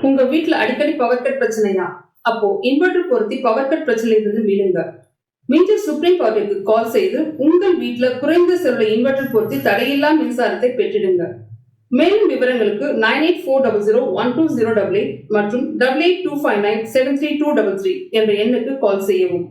உங்க வீட்டுல அடிக்கடி பவர் கட் பிரச்சனையா? அப்போ இன்வெர்டர் பொருத்தி பவர் கட் பிரச்சனையிலிருந்து மீளுங்க. மின்சூர் சுப்ரீம் பவருக்கு கால் செய்து உங்கள் வீட்டுல குறைந்த செலவுல இன்வெர்டர் பொருத்தி தடையில்லா மின்சாரத்தை பெற்றிடுங்க. மேலும் விவரங்களுக்கு 9840012088 மற்றும் 8825973233 என்ற எண்ணுக்கு கால் செய்யவும்.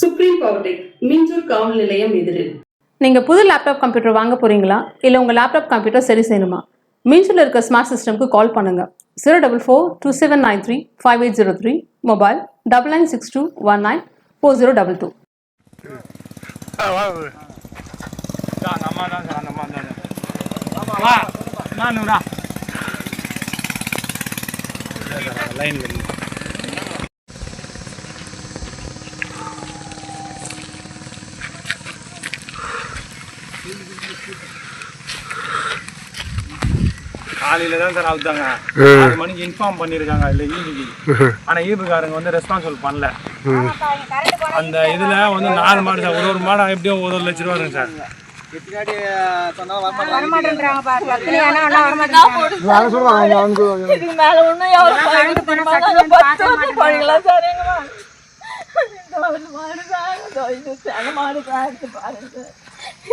சுப்ரீம் பவர் டெக், மின்சூர் காவல் நிலையம் எதிரில். நீங்கள் புது லேப்டாப் கம்ப்யூட்டர் வாங்க போகிறீங்களா? இல்லை உங்கள் லேப்டாப் கம்ப்யூட்டர் சரி செய்யணுமா? மீன்ஸில் இருக்க ஸ்மார்ட் சிஸ்டம்க்கு கால் பண்ணுங்கள். 04427935803, மொபைல் 9962194022. காலையில தான் சார் அவுத்தாங்க. 6 மணிக்கு இன்ஃபார்ம் பண்ணியிருக்காங்க இல்லை ஈபிக்கு. ஆனால் ஈபிக்காரங்க வந்து ரெஸ்பான்சிபிள் பண்ணல. அந்த இதில் வந்து 4 மாடு சார், ஒரு மாடு எப்படியோ 1 லட்ச ரூபா வருங்க சார்.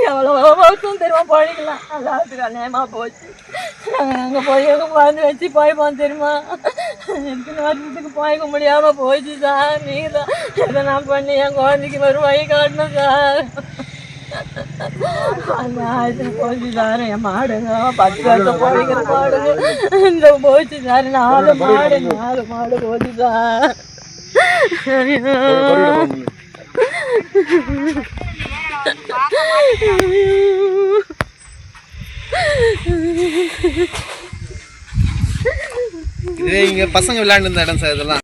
எவ்வளோ வருஷம் தெரியுமா பழிக்கலாம். எல்லாத்துக்கும் அநியாயமாக போச்சு. நாங்கள் அங்கே போய் குழந்தை வச்சு போய்ப்போம் தெரியுமா. எத்தனை வருஷத்துக்கு போய்க்க முடியாமல் போயிடுச்சு சார். நீங்கள் தான் எதனா பண்ணி என் குழந்தைக்கு ஒரு வழி காட்டணும் சார். அந்த ஆயிரத்துக்கு போச்சு சார். என் மாடுங்க 10 வருஷம் போய்க்கிற மாடுங்க இந்த போச்சு சார். 4 மாடு போச்சு சார். இது இங்க பசங்க விளையாண்டு இருந்த இடம் சார். இதெல்லாம்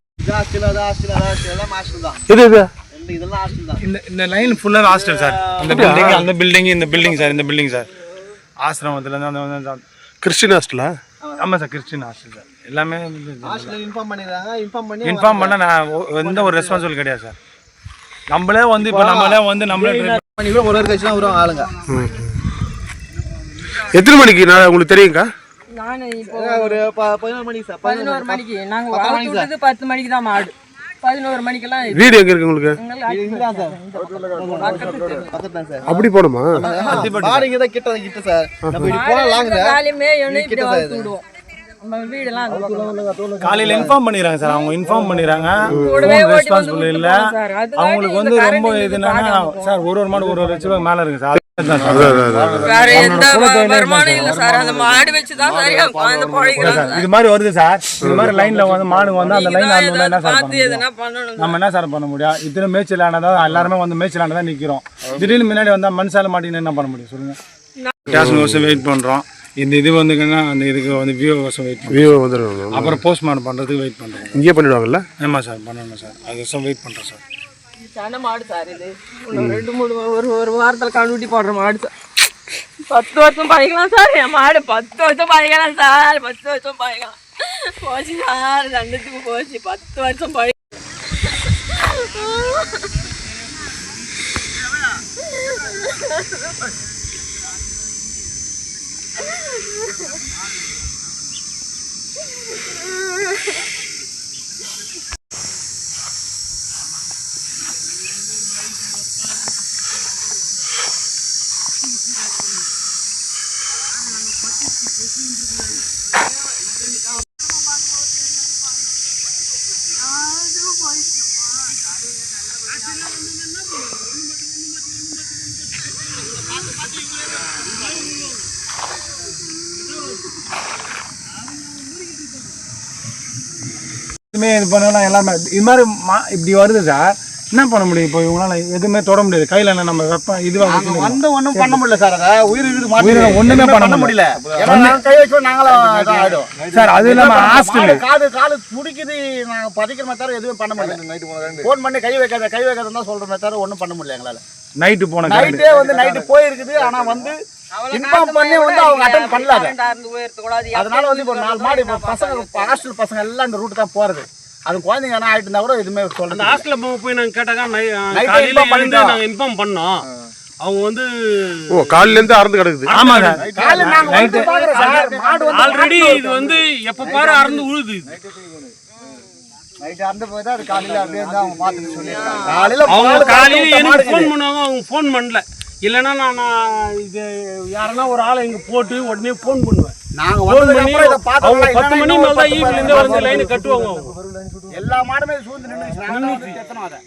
இந்த லைன் ஃபுல்லாக ஹாஸ்டல் சார். இந்த பில்டிங், அந்த பில்டிங், இந்த பில்டிங் சார். இந்த பில்டிங் சார் ஆசிரமத்தில் அந்த கிறிஸ்டின் ஹாஸ்டலா? ஆமாம் சார், கிறிஸ்டின் ஹாஸ்டல் சார். எல்லாமே இன்ஃபார்ம் பண்ண நான் எந்த ஒரு ரெஸ்பான்சிபிள் கிடையாது சார். நம்மளே வந்து இப்போ நம்மளே ஒரு கட்சி தான் வருவாங்க ஆளுங்க. எத்தனை மணிக்கு நான் உங்களுக்கு தெரியுங்கக்கா? நான் இப்போ ஒரு 11 மணிக்கு சார். 11 மணிக்கு நாங்கள் 10 மணிக்கு தான் மாடு. 11 மணிக்கெல்லாம் வீடு எங்க இருக்கு உங்களுக்கு? அப்படி போணுமா? மாடு தான் கிட்ட சார். நம்ம இப்படி போனா லாங்க காலையுமே கிட்ட வந்து விடுவோம். நம்ம வீடெல்லாம் காலையில் இன்ஃபார்ம் பண்ணிடுறாங்க சார். அவங்க இன்ஃபார்ம் பண்ணிடுறாங்க, ரெஸ்பான்சிபிள் இல்லை. அவங்களுக்கு வந்து ரொம்ப இதுனா சார் ஒரு மாடு 1 லட்ச ரூபாய் மேலே இருக்கு சார். வேற எந்த வருமானம் இல்லை சார். அந்த மாடு வச்சு தான் சரியா குழந்தை பிழைக்கிறாங்க. இது மாதிரி வருது சார். இது மாதிரி லைன்ல வந்து மாடு வந்து அந்த லைன்ல என்ன சார் பண்ணணும்? நம்ம என்ன சார் பண்ண முடியும்? இத்தனை மேய்ச்சல் ஆனதான் எல்லாருமே வந்து மேய்ச்சல் ஆனதான் நிற்கிறோம். திடீர்னு முன்னாடி வந்தால் மனுஷால மாட்டின்னு என்ன பண்ண முடியும் சொல்லுங்க? கேஷ் வருஷம் வெயிட் பண்ணுறோம். இந்த இது வந்துங்கன்னா அந்த இதுக்கு வந்து விவோ வருஷம் வெயிட் பண்ணுறோம். விவோ வந்துடுவாங்க. அப்புறம் போஸ்ட்மார்ட்டம் பண்ணுறதுக்கு வெயிட் பண்ணுறோம். இங்கே பண்ணிடுவாங்கல்ல? ஆமாம் சார், பண்ணணும் சார். அது வருஷம் வெயிட் பண்ணுறோம் சார். சன மாடு சார். இது 2-3 ஒரு வாரத்தில் கண்டுட்டி போடுற மாடு சார். 10 வருஷம் பழகலாம் சார். என் மாடு 10 வருஷம் பழகலாம் சார். 10 வருஷம் பழகலாம் போச்சு சார். ரெண்டுத்துக்கு போச்சு 10 வருஷம் பழக. இது பண்ணலாம் எல்லாமே இது மாதிரி இப்படி வருது சார். என்ன பண்ண முடியும்? இப்போ இவங்களால எதுவுமே தொட முடியாது. கையில என்ன நம்ம வெப்பம் இதுவாக வந்து ஒன்றும் பண்ண முடியல சார். அதை உயிர் ஒண்ணுமே பண்ண முடியல. கை வச்சோம் நாங்களும் ஆயிடும் சார். அது இல்லாம ஹாஸ்டல் காலு துடிக்குது. நாங்க பதிக்கிற தவிர எதுவும் பண்ண முடியல. நைட்டு ஃபோன் பண்ணி கை வைக்காதான் சொல்றோமே தவிர ஒன்றும் பண்ண முடியல எங்களால. நைட்டு போன நைட்டே வந்து நைட்டு போயிருக்குது. ஆனா வந்து இன்ஃபார்ம் பண்ணி வந்து அவங்க அட்டெண்ட் பண்ணல. அதனால வந்து இப்போ 4 மாடு இப்போ பசங்க ஹாஸ்டல் பசங்க எல்லாம் இந்த ரூட் தான் போறது. அது குழந்தைங்க என்ன ஆயிட்டு இருந்தா கூட எதுவுமே சொல்றேன். ஹாஸ்டல்ல போய் நாங்க கேட்டாங்க காலையில வந்து நாங்க இன்ஃபார்ம் பண்ணோம். அவங்க வந்து ஓ காலையில இருந்து அறந்து கிடக்குது. ஆமாங்க காலையில நாங்க வந்து பார்க்கறோம் சார், மாடு வந்து ஆல்ரெடி இது வந்து எப்ப பாரு அறந்து உழுது. நைட் அறந்து போய் தான் அது காலையில அப்படியே வந்து அவங்க பார்த்துட்டு சொல்லிடுறாங்க. காலையில அவங்க பால் காலையில கறந்து எனக்கு மாடு ஃபோன் பண்ணுவாங்க, அவங்க ஃபோன் பண்ணல. இல்லைன்னா நான் இது யாருன்னா ஒரு ஆளை இங்க போட்டு உடனே ஃபோன் பண்ணுவேன். நாங்க ஃபோன் வந்ததுக்கு பண்ணி அப்புறம் இதை அவங்க பார்த்தோம்னா 10 மணி மேல தான் ஈவினிங்ல வந்து லைன் கட்டுவாங்க அவங்க. எல்லா மாடுமே சூழ்ந்து நின்னுச்சு. நாங்க தான் வந்து எத்தனை அதை